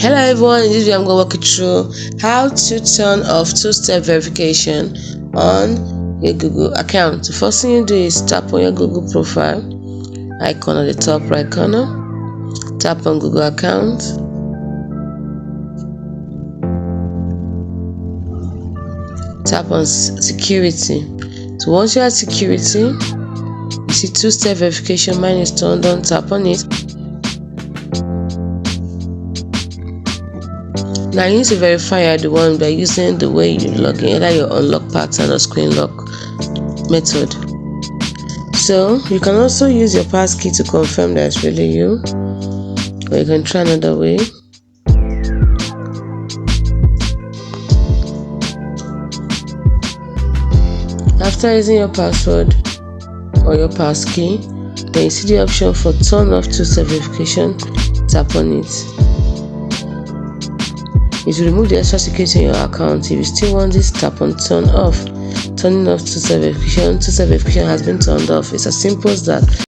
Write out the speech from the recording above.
Hello everyone, in this video I'm going to walk you through how to turn off two-step verification on your Google account. The first thing you do is tap on your Google profile icon at the top right corner, tap on Google account, tap on security. So once you're at security, you see two-step verification, mine is turned on, tap on it. Now you need to verify you're the one by using the way you log in, either your unlock pattern or screen lock method. So you can also use your passkey to confirm that it's really you, or you can try another way. After using your password or your passkey, then you see the option for turn off two-step verification, tap on it. It will remove the extra security in your account. If you still want this, tap on turn off. Turning off two-step verification. Two-step verification has been turned off. It's as simple as that.